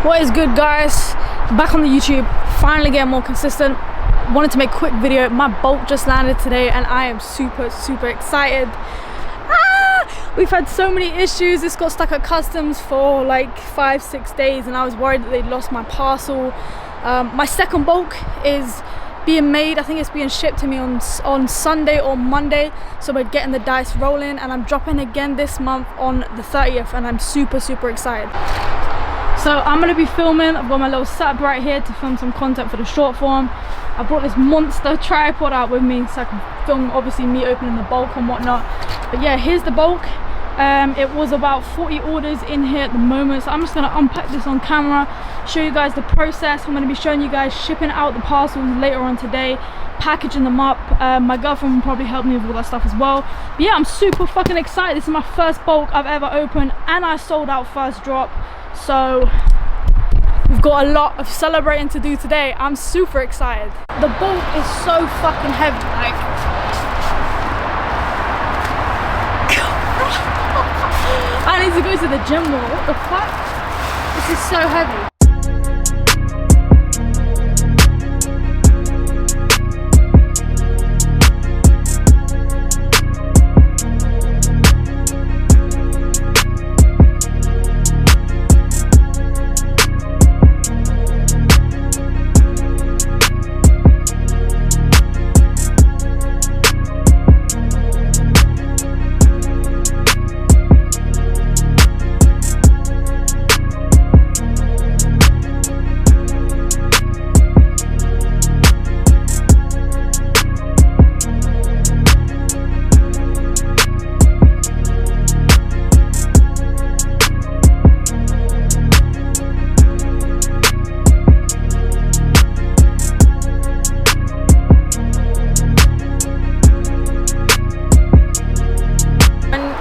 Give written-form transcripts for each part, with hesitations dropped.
What is good, guys? Back on the YouTube, finally getting more consistent. Wanted to make a quick video. My bolt just landed today and I am super excited. We've had so many issues. This got stuck at customs for like 5-6 days and I was worried that they'd lost my parcel. My second bulk is being made. I think it's being shipped to me on Sunday or Monday, so we're getting the dice rolling, and I'm dropping again this month on the 30th and I'm super excited. So I'm going to be filming. I've got my little setup right here to film some content for the short form. I brought this monster tripod out with me so I can film obviously me opening the bulk and whatnot. But yeah, here's the bulk. It was about 40 orders in here at the moment, so I'm just going to unpack this on camera, show you guys the process. I'm going to be showing you guys shipping out the parcels later on today, packaging them up. My girlfriend will probably help me with all that stuff as well. But yeah, I'm super fucking excited. This is my first bulk I've ever opened and I sold out first drop, so we've got a lot of celebrating to do today. I'm super excited. The bulk is so fucking heavy, like I need to go to the gym more. What the fuck? This is so heavy.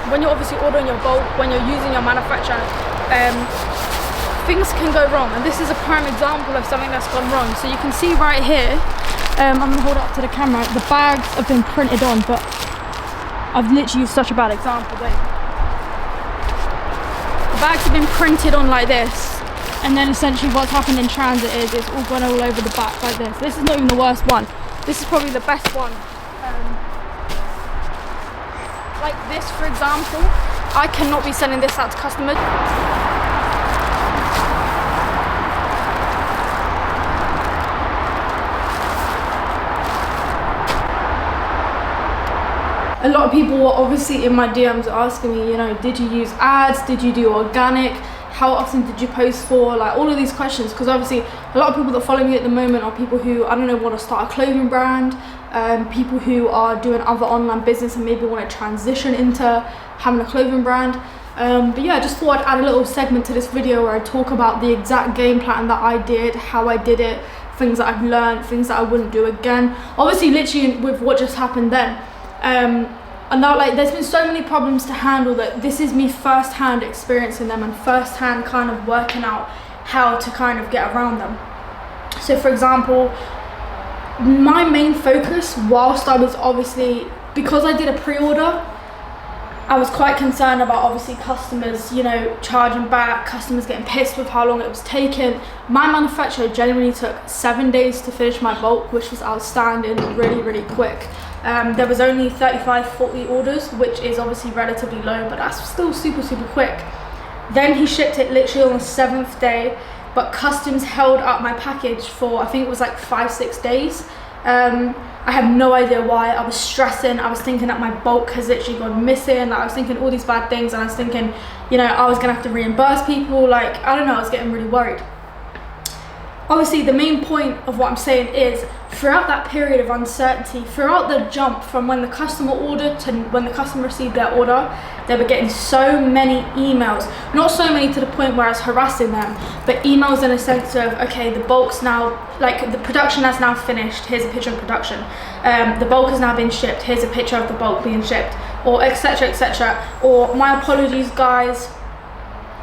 When you're obviously ordering your bulk, when you're using your manufacturer, things can go wrong, and this is a prime example of something that's gone wrong. So you can see right here, I'm going to hold it up to the camera, the bags have been printed on, but I've literally used such a bad example. Wait. The bags have been printed on like this, and then essentially what's happened in transit is it's all gone all over the back like this. This is not even the worst one. This is probably the best one. Like this, for example, I cannot be sending this out to customers. A lot of people were obviously in my DMs asking me, you know, did you use ads? Did you do organic? How often did you post for? Like all of these questions, because obviously a lot of people that follow me at the moment are people who, I don't know, want to start a clothing brand, people who are doing other online business and maybe want to transition into having a clothing brand. But yeah, I just thought I'd add a little segment to this video where I talk about the exact game plan that I did, how I did it, things that I've learned, things that I wouldn't do again. Obviously, literally with what just happened then. And now, like, there's been so many problems to handle that this is me firsthand experiencing them and firsthand kind of working out how to kind of get around them. So for example, my main focus, whilst I was obviously, because I did a pre-order, I was quite concerned about obviously customers, you know, charging back, customers getting pissed with how long it was taking. My manufacturer genuinely took 7 days to finish my bulk, which was outstanding, really quick. There was only 35-40 orders, which is obviously relatively low, but that's still super quick. Then he shipped it literally on the 7th day, but customs held up my package for, I think it was like 5-6 days. I have no idea why. I was stressing. I was thinking that my bulk has literally gone missing. Like, I was thinking all these bad things, and I was thinking, you know, I was gonna have to reimburse people. Like, I don't know, I was getting really worried. Obviously, the main point of what I'm saying is, throughout that period of uncertainty, throughout the jump from when the customer ordered to when the customer received their order, they were getting so many emails. Not so many to the point where I was harassing them, but emails in a sense of, okay, the bulk's now, like, the production has now finished, here's a picture of production. The bulk has now been shipped, here's a picture of the bulk being shipped, or etc, or my apologies, guys.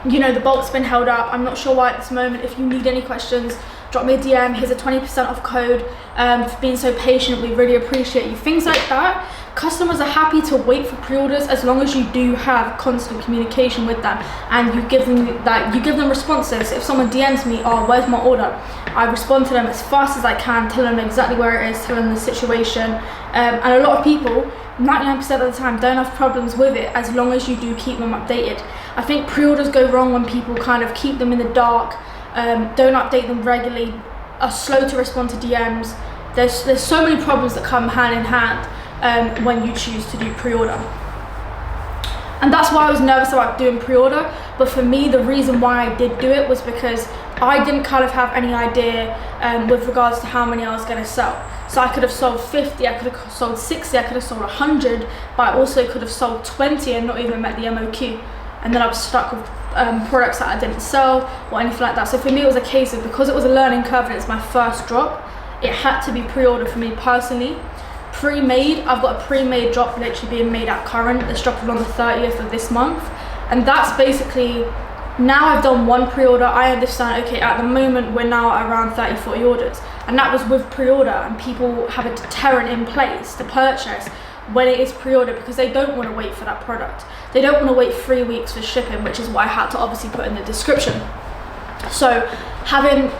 you know, the bulk's been held up. I'm not sure why at this moment. If you need any questions, drop me a DM. Here's a 20% off code for being so patient. We really appreciate you. Things like that. Customers are happy to wait for pre-orders as long as you do have constant communication with them and you give them responses. If someone DMs me, oh, where's my order? I respond to them as fast as I can, tell them exactly where it is, tell them the situation. And a lot of people, 99% of the time, don't have problems with it as long as you do keep them updated. I think pre-orders go wrong when people kind of keep them in the dark, don't update them regularly, are slow to respond to DMs. There's so many problems that come hand in hand when you choose to do pre-order. And that's why I was nervous about doing pre-order. But for me, the reason why I did do it was because I didn't kind of have any idea with regards to how many I was going to sell. So I could have sold 50, I could have sold 60, I could have sold 100, but I also could have sold 20 and not even met the MOQ. And then I was stuck with products that I didn't sell or anything like that. So for me, it was a case of, because it was a learning curve and it's my first drop, it had to be pre-order for me personally. Pre-made, I've got a pre-made drop literally being made at current. It's dropping on the 30th of this month. And that's basically, now I've done one pre-order, I understand, okay, at the moment we're now at around 30, 40 orders. And that was with pre-order, and people have a deterrent in place to purchase when it is pre-order because they don't want to wait for that product. They don't want to wait 3 weeks for shipping, which is what I had to obviously put in the description. So having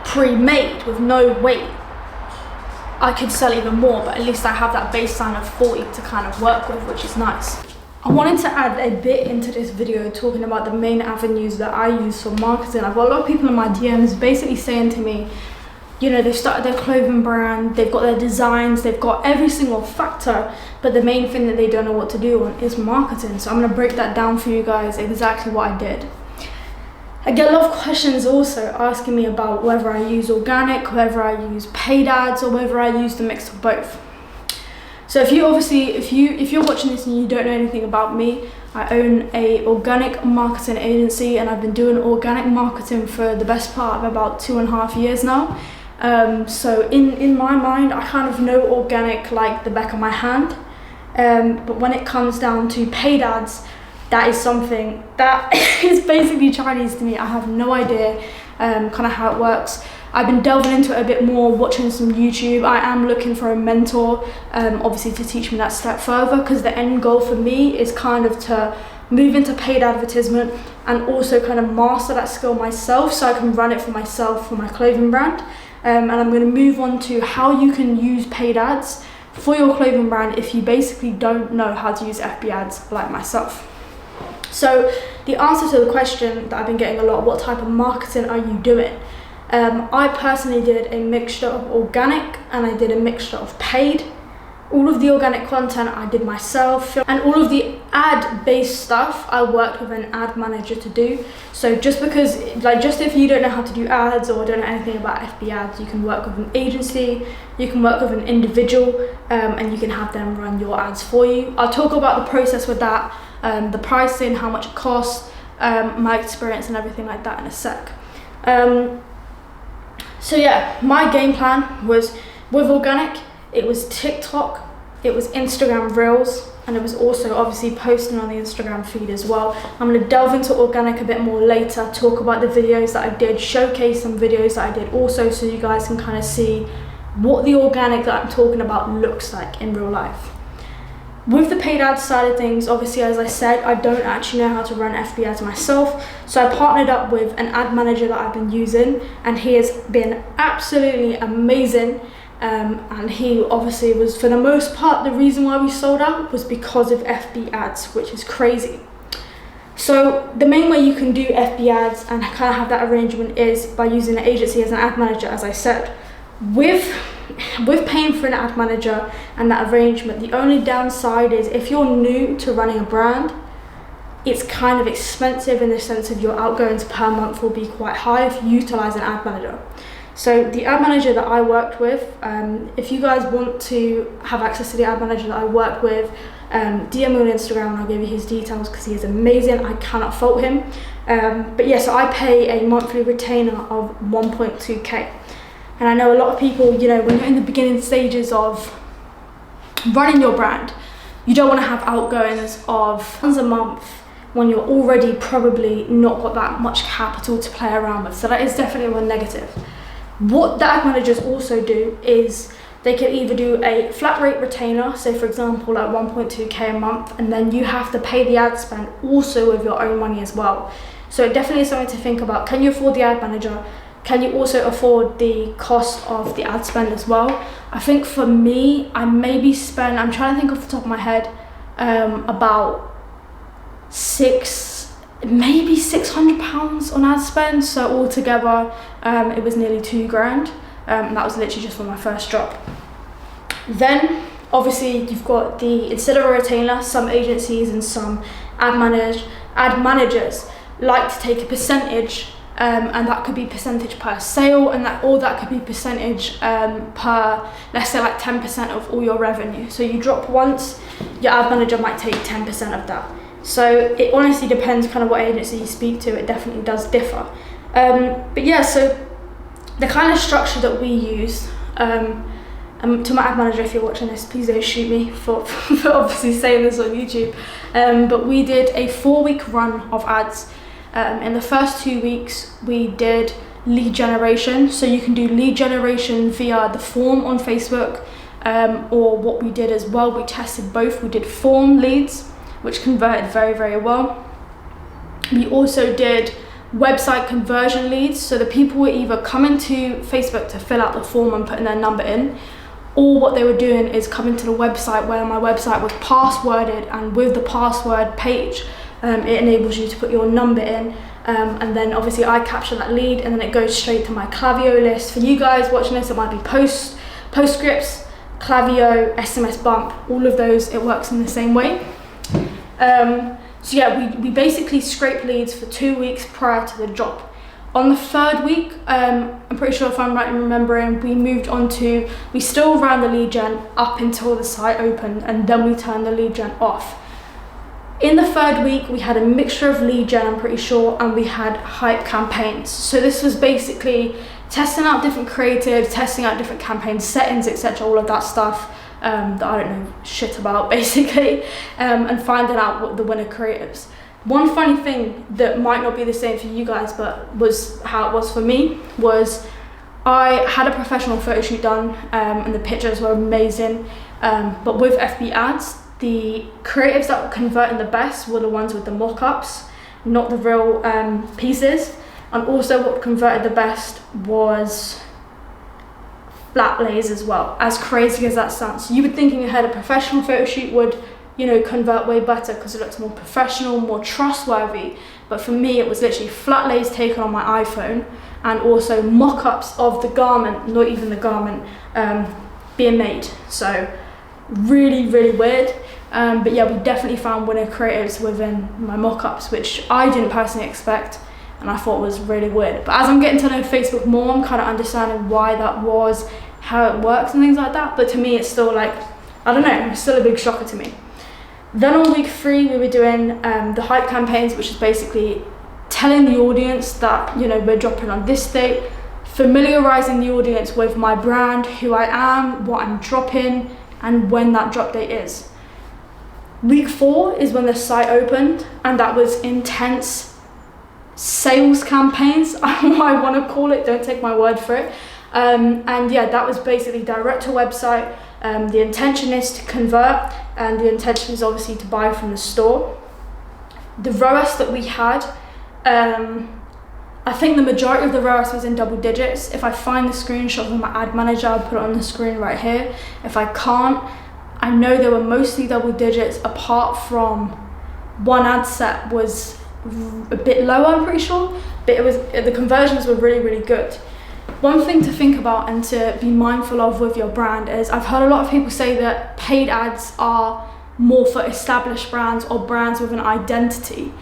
pre-made with no wait, I could sell even more, but at least I have that baseline of 40 to kind of work with, which is nice. I wanted to add a bit into this video talking about the main avenues that I use for marketing. I've got a lot of people in my DMs basically saying to me, you know, they've started their clothing brand, they've got their designs, they've got every single factor, but the main thing that they don't know what to do on is marketing. So I'm going to break that down for you guys, exactly what I did. I get a lot of questions also asking me about whether I use organic, whether I use paid ads, or whether I use the mix of both. So if you're watching this and you don't know anything about me, I own a organic marketing agency, and I've been doing organic marketing for the best part of about 2.5 years now. So in my mind, I kind of know organic like the back of my hand. But when it comes down to paid ads, that is something that is basically Chinese to me. I have no idea kind of how it works. I've been delving into it a bit more, watching some YouTube. I am looking for a mentor, obviously, to teach me that step further, because the end goal for me is kind of to move into paid advertisement and also kind of master that skill myself so I can run it for myself for my clothing brand. And I'm going to move on to how you can use paid ads for your clothing brand if you basically don't know how to use FB ads like myself. So the answer to the question that I've been getting a lot, what type of marketing are you doing? I personally did a mixture of organic and I did a mixture of paid. All of the organic content I did myself, and all of the ad-based stuff I worked with an ad manager to do. So just if you don't know how to do ads or don't know anything about FB ads, you can work with an agency, you can work with an individual, and you can have them run your ads for you. I'll talk about the process with that, the pricing, how much it costs, my experience and everything like that in a sec. So yeah, my game plan was with organic, it was TikTok, it was Instagram Reels, and it was also obviously posting on the Instagram feed as well. I'm going to delve into organic a bit more later, talk about the videos that I did, showcase some videos that I did also, so you guys can kind of see what the organic that I'm talking about looks like in real life. With the paid ads side of things, obviously, as I said, I don't actually know how to run FB ads myself. So I partnered up with an ad manager that I've been using, and he has been absolutely amazing. And he obviously was, for the most part, the reason why we sold out was because of FB ads, which is crazy. So the main way you can do FB ads and kind of have that arrangement is by using an agency as an ad manager, as I said. With paying for an ad manager and that arrangement, the only downside is if you're new to running a brand, it's kind of expensive in the sense of your outgoings per month will be quite high if you utilize an ad manager. So the ad manager that I worked with, if you guys want to have access to the ad manager that I worked with, DM me on Instagram and I'll give you his details because he is amazing. I cannot fault him. But yeah, so I pay a monthly retainer of 1.2k. And I know a lot of people, you know, when you're in the beginning stages of running your brand, you don't want to have outgoings of tons a month when you're already probably not got that much capital to play around with. So that is definitely one negative. What the ad managers also do is they can either do a flat rate retainer, so for example like 1.2k a month, and then you have to pay the ad spend also with your own money as well. So it definitely is something to think about. Can you afford the ad manager? Can you also afford the cost of the ad spend as well? I think for me, I maybe spend, I'm trying to think off the top of my head, about maybe £600 on ad spend. So altogether, it was nearly £2,000. And that was literally just for my first drop. Then obviously you've got instead of a retainer, some agencies and some ad managers like to take a percentage, and that could be percentage per sale, and that could be percentage per, let's say like 10% of all your revenue. So you drop once, your ad manager might take 10% of that. So it honestly depends kind of what agency you speak to. It definitely does differ. But yeah, so the kind of structure that we use, and to my ad manager, if you're watching this, please don't shoot me for obviously saying this on YouTube. But we did a 4-week run of ads. In the first 2 weeks, we did lead generation. So you can do lead generation via the form on Facebook, or what we did as well, we tested both. We did form leads, which converted very, very well. We also did website conversion leads. So the people were either coming to Facebook to fill out the form and putting their number in, or what they were doing is coming to the website where my website was passworded, and with the password page, it enables you to put your number in, and then obviously I capture that lead, and then it goes straight to my Klaviyo list. For you guys watching this, it might be Postscripts, Klaviyo, SMS Bump, all of those, it works in the same way. So yeah, we basically scrape leads for 2 weeks prior to the drop. On the 3rd week, I'm pretty sure if I'm right in remembering, we still ran the lead gen up until the site opened, and then we turned the lead gen off. In the 3rd week, we had a mixture of lead gen, I'm pretty sure, and we had hype campaigns. So this was basically testing out different creatives, testing out different campaign settings, etc., all of that stuff that I don't know shit about, basically, and finding out what the winner creatives. One funny thing that might not be the same for you guys, but was how it was for me, was I had a professional photo shoot done, and the pictures were amazing, but with FB ads, the creatives that were converting the best were the ones with the mock-ups, not the real pieces. And also what converted the best was flat lays as well, as crazy as that sounds. So you would think in your head a professional photo shoot would, convert way better because it looks more professional, more trustworthy. But for me, it was literally flat lays taken on my iPhone, and also mock-ups of the garment, not even the garment, being made. So really, really weird. But yeah, we definitely found winner creatives within my mock-ups, which I didn't personally expect, and I thought was really weird. But as I'm getting to know Facebook more, I'm kind of understanding why that was, how it works and things like that. But to me, it's still like, I don't know, it's still a big shocker to me. Then on week 3, we were doing the hype campaigns, which is basically telling the audience that, we're dropping on this date, familiarizing the audience with my brand, who I am, what I'm dropping, and when that drop date is. Week 4 is when the site opened, and that was intense sales campaigns, I want to call it, don't take my word for it. And yeah, that was basically direct to website. The intention is to convert, and the intention is obviously to buy from the store. The ROAS that we had, I think the majority of the ROAS was in double digits. If I find the screenshot of my ad manager, I'll put it on the screen right here. If I can't, I know they were mostly double digits, apart from one ad set was a bit lower, I'm pretty sure, but the conversions were really, really good. One thing to think about and to be mindful of with your brand is, I've heard a lot of people say that paid ads are more for established brands or brands with an identity.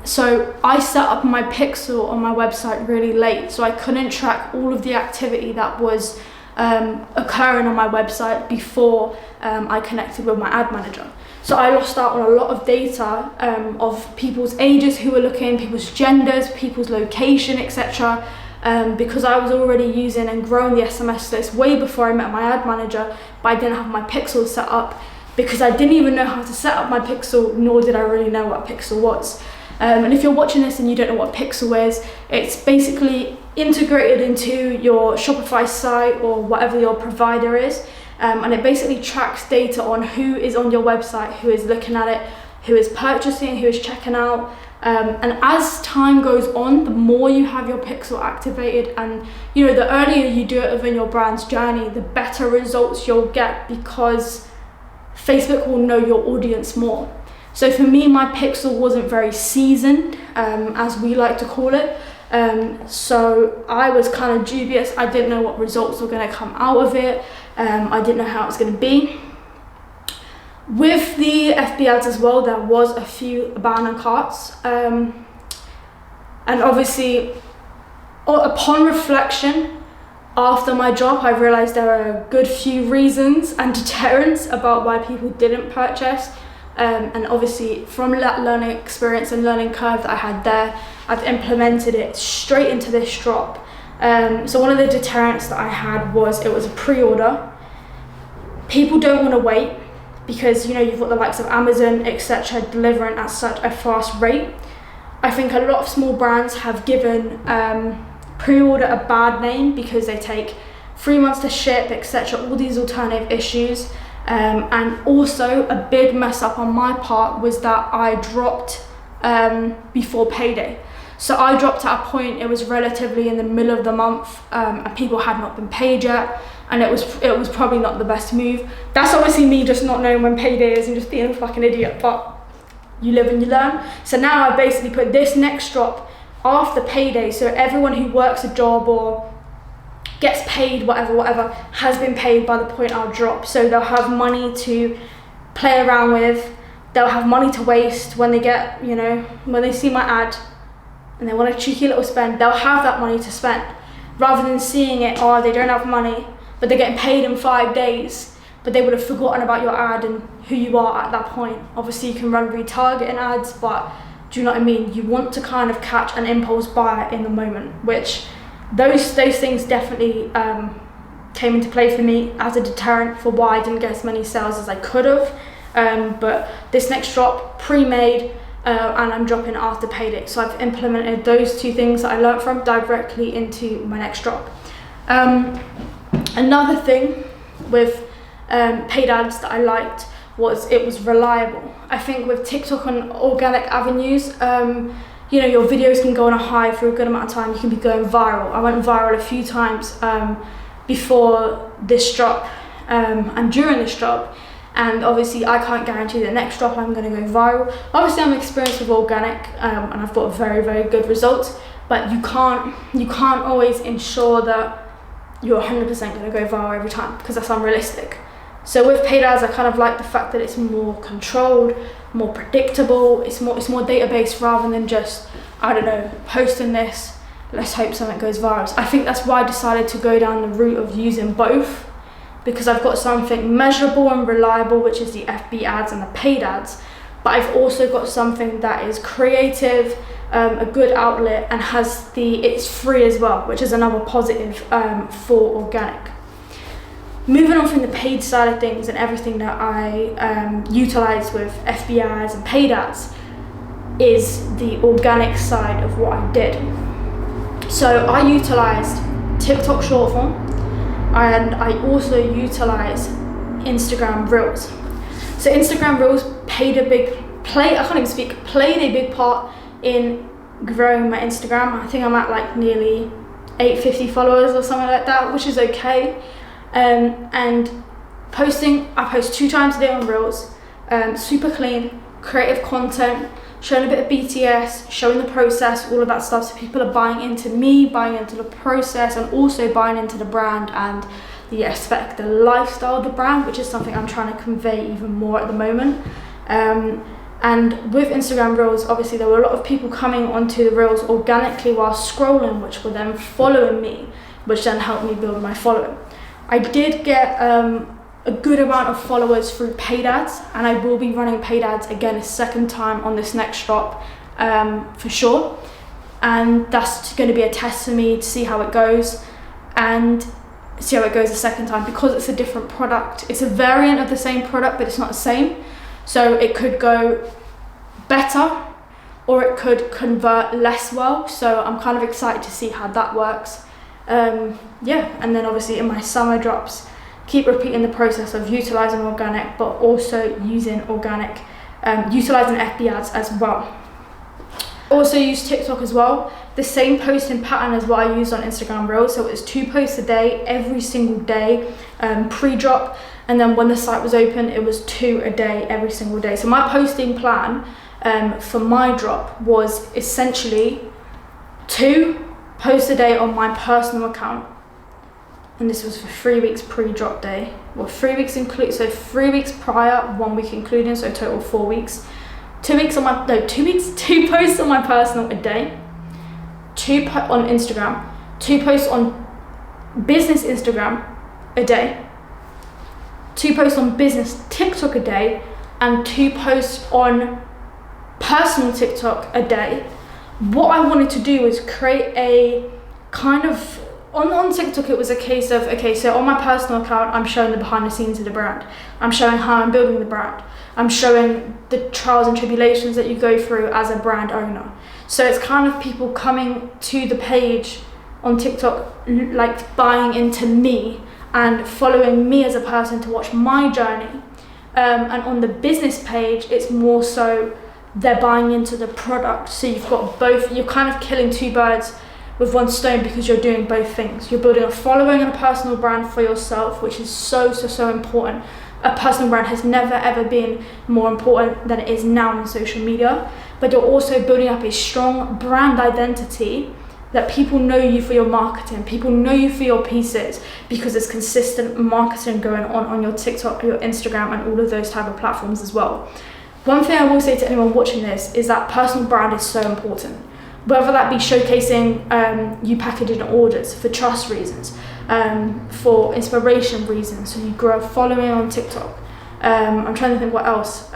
So I set up my pixel on my website really late, so I couldn't track all of the activity that was occurring on my website before I connected with my ad manager. So I lost out on a lot of data of people's ages who were looking, people's genders, people's location, etc. Because I was already using and growing the SMS list way before I met my ad manager, but I didn't have my pixels set up. because I didn't even know how to set up my Pixel, nor did I really know what Pixel was. And if you're watching this and you don't know what Pixel is, it's basically integrated into your Shopify site or whatever your provider is. And it basically tracks data on who is on your website, who is looking at it, who is purchasing, who is checking out. And as time goes on, the more you have your Pixel activated, and the earlier you do it within your brand's journey, the better results you'll get, because Facebook will know your audience more. So for me, my Pixel wasn't very seasoned, as we like to call it. So I was kind of dubious. I didn't know what results were going to come out of it. I didn't know how it was going to be. With the FB ads as well, there was a few abandoned carts. And obviously, upon reflection, after my drop, I realized there are a good few reasons and deterrents about why people didn't purchase. And obviously, from that learning experience and learning curve that I had there, I've implemented it straight into this drop. So one of the deterrents that I had was it was a pre-order. People don't want to wait, because you've got the likes of Amazon, etc., delivering at such a fast rate. I think a lot of small brands have given pre-order a bad name because they take 3 months to ship, etc., all these alternative issues. And also a big mess up on my part was that I dropped before payday. So I dropped at a point, it was relatively in the middle of the month, and people had not been paid yet, and it was probably not the best move. That's obviously me just not knowing when payday is and just being a fucking idiot, but you live and you learn. So now I basically put this next drop after payday, so everyone who works a job or gets paid, whatever, has been paid by the point I'll drop. So they'll have money to play around with, they'll have money to waste when they get, when they see my ad and they want a cheeky little spend, they'll have that money to spend. Rather than seeing it, they don't have money, but they're getting paid in 5 days, but they would have forgotten about your ad and who you are at that point. Obviously you can run retargeting ads, but do you know what I mean? You want to kind of catch an impulse buyer in the moment, which those things definitely came into play for me as a deterrent for why I didn't get as many sales as I could have. But this next drop, pre-made, and I'm dropping after payday. So I've implemented those two things that I learned from directly into my next drop. Another thing with paid ads that I liked was it was reliable. I think with TikTok and organic avenues, your videos can go on a high for a good amount of time. You can be going viral. I went viral a few times before this drop and during this drop. And obviously I can't guarantee the next drop I'm going to go viral. Obviously I'm experienced with organic and I've got very, very good results, but you can't always ensure that you're 100% going to go viral every time, because that's unrealistic. So with paid ads, I kind of like the fact that it's more controlled, more predictable, it's more database rather than just, posting this, let's hope something goes viral. So I think that's why I decided to go down the route of using both, because I've got something measurable and reliable, which is the FB ads and the paid ads, but I've also got something that is creative, a good outlet, and it's free as well, which is another positive for organic. Moving on from the paid side of things and everything that I utilize with FB ads and paid ads is the organic side of what I did. So I utilized TikTok short form, and I also utilized Instagram Reels. So Instagram Reels played a big part in growing my Instagram. I think I'm at like nearly 850 followers or something like that, which is okay. And posting, I post 2 times a day on Reels, super clean, creative content, showing a bit of BTS, showing the process, all of that stuff, so people are buying into me, buying into the process, and also buying into the brand and the aspect, the lifestyle of the brand, which is something I'm trying to convey even more at the moment. And with Instagram Reels, obviously there were a lot of people coming onto the Reels organically while scrolling, which were then following me, which then helped me build my following. I did get a good amount of followers through paid ads, and I will be running paid ads again a second time on this next drop for sure. And that's going to be a test for me to see how it goes. And see how it goes the second time, because it's a different product. It's a variant of the same product, but it's not the same. So it could go better, or it could convert less well. So I'm kind of excited to see how that works. Yeah, and then obviously in my summer drops, keep repeating the process of utilizing organic, but also using organic, utilizing FB ads as well. Also use TikTok as well. The same posting pattern as what I used on Instagram Reels. So it was 2 posts a day, every single day, pre-drop. And then when the site was open, it was 2 a day, every single day. So my posting plan for my drop was essentially 2 posts a day on my personal account. And this was for 3 weeks pre-drop day. Well, 3 weeks include, so 3 weeks prior, 1 week including, so total 4 weeks. 2 weeks on my, no, 2 weeks, 2 posts on my personal a day, 2 on Instagram, 2 posts on business Instagram a day, 2 posts on business TikTok a day, and 2 posts on personal TikTok a day. What I wanted to do was create a kind of, on TikTok it was a case of, okay, so on my personal account, I'm showing the behind the scenes of the brand. I'm showing how I'm building the brand. I'm showing the trials and tribulations that you go through as a brand owner. So it's kind of people coming to the page on TikTok, like buying into me and following me as a person to watch my journey. And on the business page, it's more so they're buying into the product. So you've got both, you're kind of killing 2 birds with 1 stone, because you're doing both things. You're building a following and a personal brand for yourself, which is so important. A personal brand has never ever been more important than it is now on social media. But you're also building up a strong brand identity that people know you for your marketing, people know you for your pieces, because there's consistent marketing going on your TikTok, your Instagram, and all of those type of platforms as well. One thing I will say to anyone watching this is that personal brand is so important. Whether that be showcasing you packaging orders for trust reasons, for inspiration reasons, so you grow a following on TikTok. I'm trying to think what else.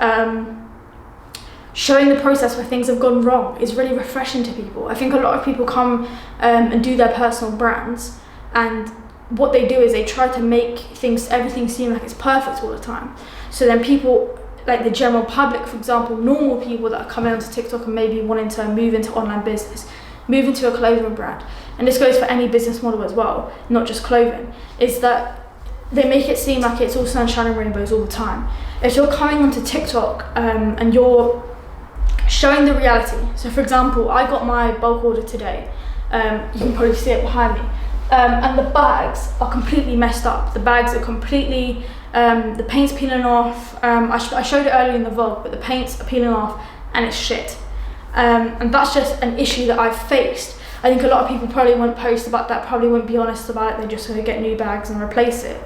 Showing the process where things have gone wrong is really refreshing to people. I think a lot of people come and do their personal brands, and what they do is they try to make everything seem like it's perfect all the time. So then people, like the general public, for example, normal people that are coming onto TikTok and maybe wanting to move into online business, move into a clothing brand, and this goes for any business model as well, not just clothing, is that they make it seem like it's all sunshine and rainbows all the time. If you're coming onto TikTok and you're showing the reality, so for example, I got my bulk order today, you can probably see it behind me, and the bags are completely messed up. The bags are completely, the paint's peeling off. I showed it earlier in the vlog, but the paint's peeling off and it's shit. And that's just an issue that I've faced. I think a lot of people probably won't post about that, probably wouldn't be honest about it, they're just going to get new bags and replace it.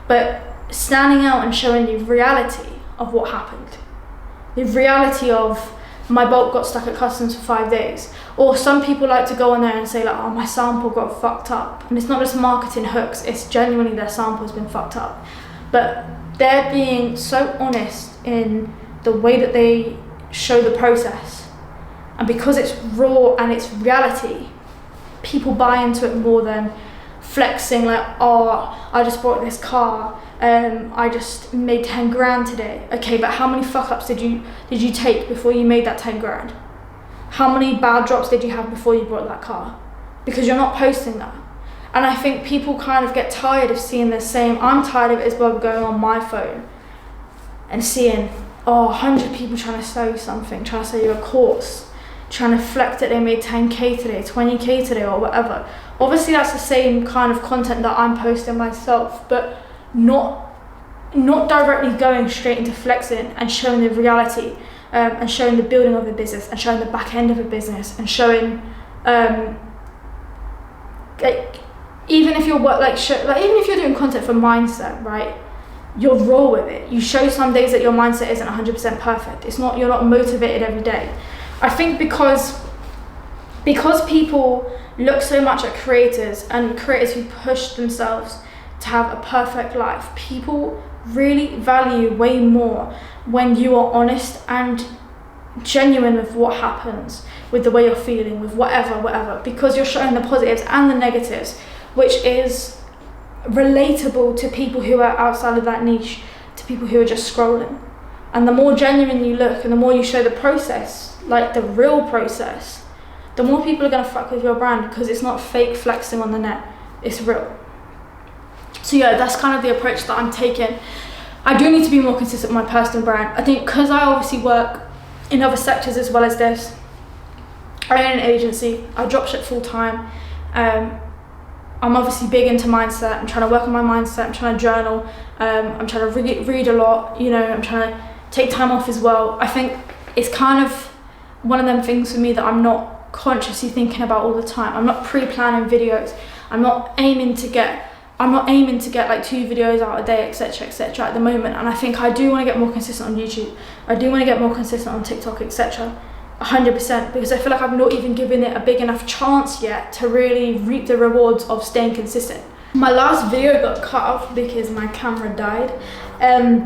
But standing out and showing the reality of what happened, the reality of my bulk got stuck at customs for 5 days. Or some people like to go on there and say like, oh, my sample got fucked up. And it's not just marketing hooks, it's genuinely their sample has been fucked up. But they're being so honest in the way that they show the process. And because it's raw and it's reality, people buy into it more than flexing like, oh, I just bought this car, I just made 10 grand today. Okay, but how many fuck ups did you take before you made that 10 grand? How many bad drops did you have before you bought that car? Because you're not posting that. And I think people kind of get tired of seeing the same. I'm tired of it as well, going on my phone and seeing, 100 people trying to sell you something, trying to sell you a course, trying to flex that they made 10k today, 20k today, or whatever. Obviously that's the same kind of content that I'm posting myself, but not directly going straight into flexing and showing the reality, and showing the building of the business, and showing the back end of a business, and showing even if you're even if you're doing content for mindset, right? You're raw with it. You show some days that your mindset isn't 100% perfect. You're not motivated every day. I think because people look so much at creators and creators who push themselves to have a perfect life, people really value way more when you are honest and genuine with what happens, with the way you're feeling, with whatever, because you're showing the positives and the negatives, which is relatable to people who are outside of that niche, to people who are just scrolling. And the more genuine you look and the more you show the process, like the real process, the more people are gonna fuck with your brand, because it's not fake flexing on the net, it's real. So yeah, that's kind of the approach that I'm taking. I do need to be more consistent with my personal brand. I think because I obviously work in other sectors as well as this, I own an agency, I dropship full time. I'm obviously big into mindset. I'm trying to work on my mindset. I'm trying to journal. I'm trying to read a lot. You know, I'm trying to take time off as well. I think it's kind of one of them things for me that I'm not consciously thinking about all the time. I'm not pre-planning videos. I'm not aiming to get like 2 videos out a day, etc., etc. at the moment. And I think I do want to get more consistent on YouTube. I do want to get more consistent on TikTok, etc. 100%, because I feel like I've not even given it a big enough chance yet to really reap the rewards of staying consistent. My last video got cut off because my camera died,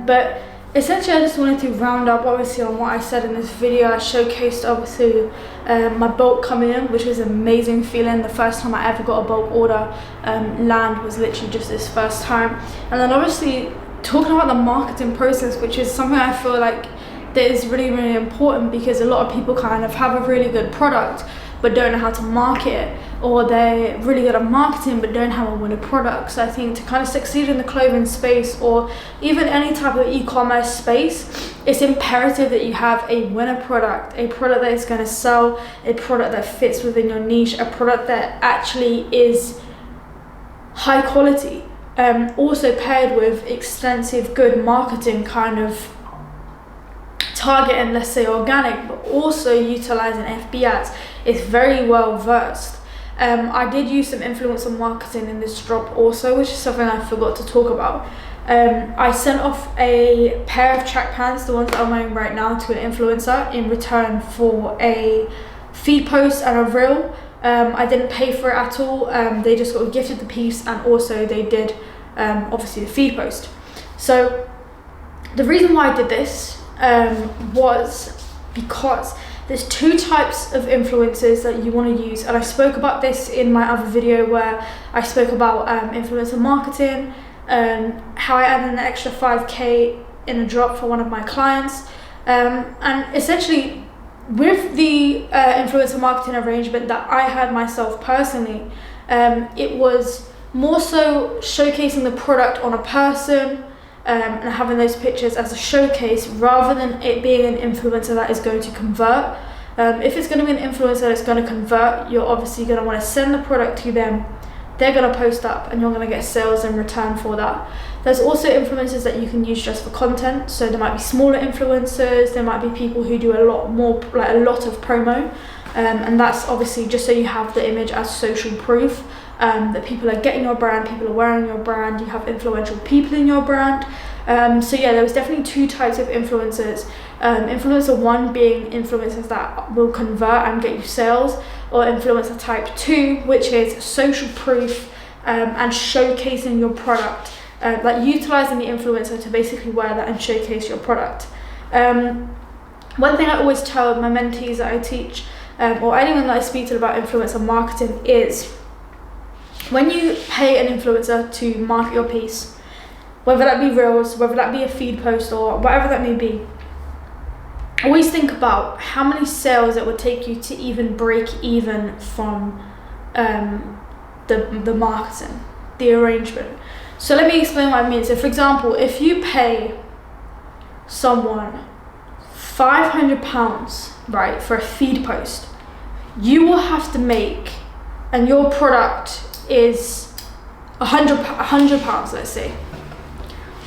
but essentially I just wanted to round up obviously on what I said in this video. I showcased obviously my bulk coming in, which was an amazing feeling. The first time I ever got a bulk order land was literally just this first time. And then obviously talking about the marketing process, which is something I feel like that is really, really important, because a lot of people kind of have a really good product but don't know how to market it, or they're really good at marketing but don't have a winner product. So I think to kind of succeed in the clothing space, or even any type of e-commerce space, it's imperative that you have a winner product, a product that is going to sell, a product that fits within your niche, a product that actually is high quality, also paired with extensive good marketing, kind of targeting, let's say, organic, but also utilizing FB ads. It's very well versed. I did use some influencer marketing in this drop also, which is something I forgot to talk about. I sent off a pair of track pants, the ones that I'm wearing right now, to an influencer in return for a feed post and a reel. I didn't pay for it at all. They just got gifted the piece, and also they did obviously the feed post. So the reason why I did this was because there's 2 types of influencers that you want to use, and I spoke about this in my other video where I spoke about influencer marketing and how I added an extra 5k in a drop for one of my clients, and essentially with the influencer marketing arrangement that I had myself personally, it was more so showcasing the product on a person, and having those pictures as a showcase, rather than it being an influencer that is going to convert. If it's going to be an influencer that's going to convert, you're obviously going to want to send the product to them, they're going to post up, and you're going to get sales in return for that. There's also influencers that you can use just for content, so there might be smaller influencers, there might be people who do a lot more, like a lot of promo, and that's obviously just so you have the image as social proof. That people are getting your brand, people are wearing your brand, you have influential people in your brand. So yeah, there was definitely 2 types of influencers. Influencer 1 being influencers that will convert and get you sales, or influencer type 2, which is social proof and showcasing your product, like utilizing the influencer to basically wear that and showcase your product. One thing I always tell my mentees that I teach, or anyone that I speak to about influencer marketing, is when you pay an influencer to market your piece, whether that be reels, whether that be a feed post, or whatever that may be, always think about how many sales it would take you to even break even from the marketing, the arrangement. So let me explain what I mean. So for example, if you pay someone £500, right, for a feed post, you will have to make, and your product is £100, let's say,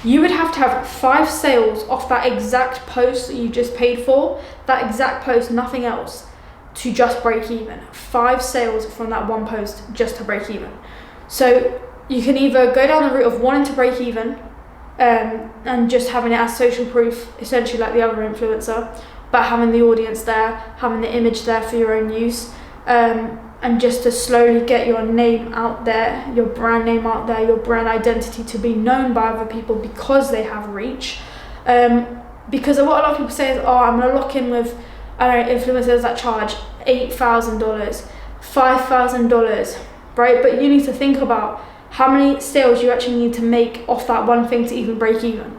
you would have to have 5 sales off that exact post that you just paid for, that exact post, nothing else, to just break even. 5 sales from that one post just to break even. So you can either go down the route of wanting to break even and just having it as social proof, essentially like the other influencer, but having the audience there, having the image there for your own use, and just to slowly get your name out there, your brand name out there, your brand identity to be known by other people because they have reach. Because what a lot of people say is, oh, I'm going to lock in with influencers that charge $8,000, $5,000, right? But you need to think about how many sales you actually need to make off that one thing to even break even.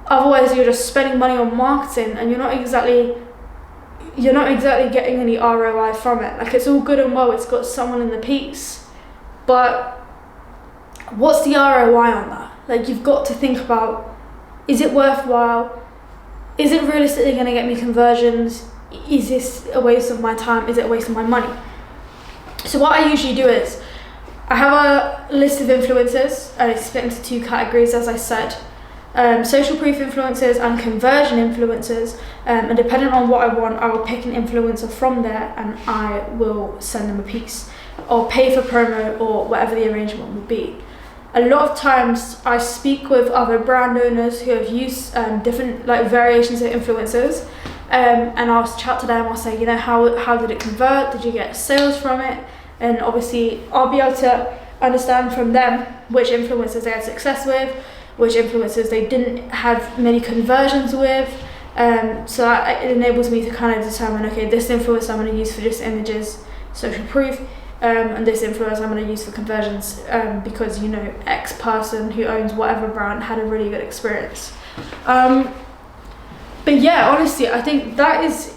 Otherwise, you're just spending money on marketing and you're not exactly getting any ROI from it. Like, it's all good and well, it's got someone in the piece, but what's the ROI on that? Like, you've got to think about, is it worthwhile? Is it realistically going to get me conversions? Is this a waste of my time? Is it a waste of my money? So what I usually do is, I have a list of influencers, and it's split into 2 categories, as I said. Social proof influencers and conversion influencers, and depending on what I want, I will pick an influencer from there and I will send them a piece or pay for promo or whatever the arrangement will be. A lot of times I speak with other brand owners who have used different like variations of influencers, and I'll chat to them. I'll say, you know, how did it convert? Did you get sales from it? And obviously I'll be able to understand from them which influencers they had success with, which influencers they didn't have many conversions with. So it enables me to kind of determine, okay, this influencer I'm going to use for just images, social proof, and this influencer I'm going to use for conversions, because, you know, X person who owns whatever brand had a really good experience. But yeah, honestly, I think that is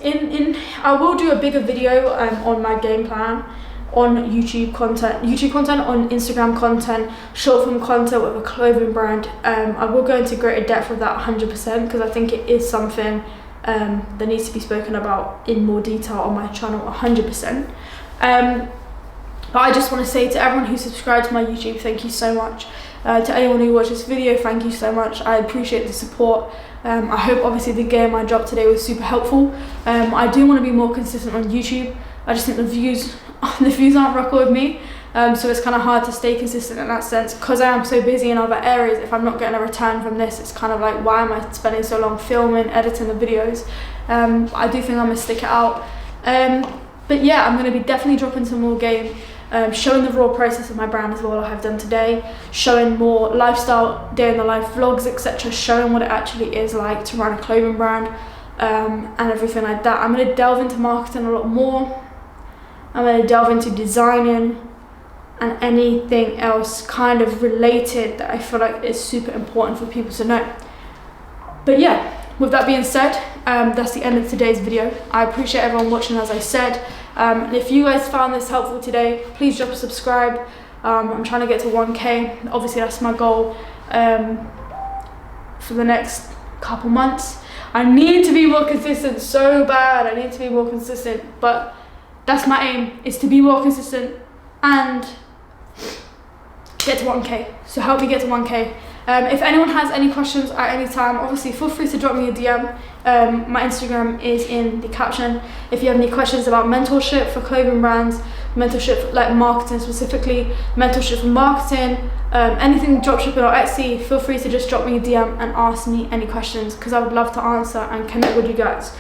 I will do a bigger video on my game plan on YouTube content, on Instagram content, short form content with a clothing brand. I will go into greater depth with that 100% because I think it is something that needs to be spoken about in more detail on my channel 100%. But I just want to say to everyone who subscribed to my YouTube, thank you so much. To anyone who watched this video, thank you so much. I appreciate the support. I hope obviously the game I dropped today was super helpful. I do want to be more consistent on YouTube. I just think the views aren't rocking with me, so it's kind of hard to stay consistent in that sense because I am so busy in other areas. If I'm not getting a return from this, it's kind of like, why am I spending so long filming, editing the videos? I do think I'm gonna stick it out. But yeah, I'm gonna be definitely dropping some more game, showing the raw process of my brand as well, like I've done today, showing more lifestyle, day in the life vlogs, etc., showing what it actually is like to run a clothing brand, and everything like that. I'm gonna delve into marketing a lot more. I'm going to delve into designing and anything else kind of related that I feel like is super important for people to know. But yeah, with that being said, that's the end of today's video. I appreciate everyone watching, as I said. And if you guys found this helpful today, please drop a subscribe. I'm trying to get to 1K. Obviously, that's my goal for the next couple months. I need to be more consistent so bad. I need to be more consistent, but that's my aim, is to be more consistent and get to 1K. So help me get to 1K. If anyone has any questions at any time, obviously feel free to drop me a DM. My Instagram is in the caption. If you have any questions about mentorship for clothing brands, mentorship like marketing specifically, mentorship for marketing, anything dropshipping or Etsy, feel free to just drop me a DM and ask me any questions because I would love to answer and connect with you guys.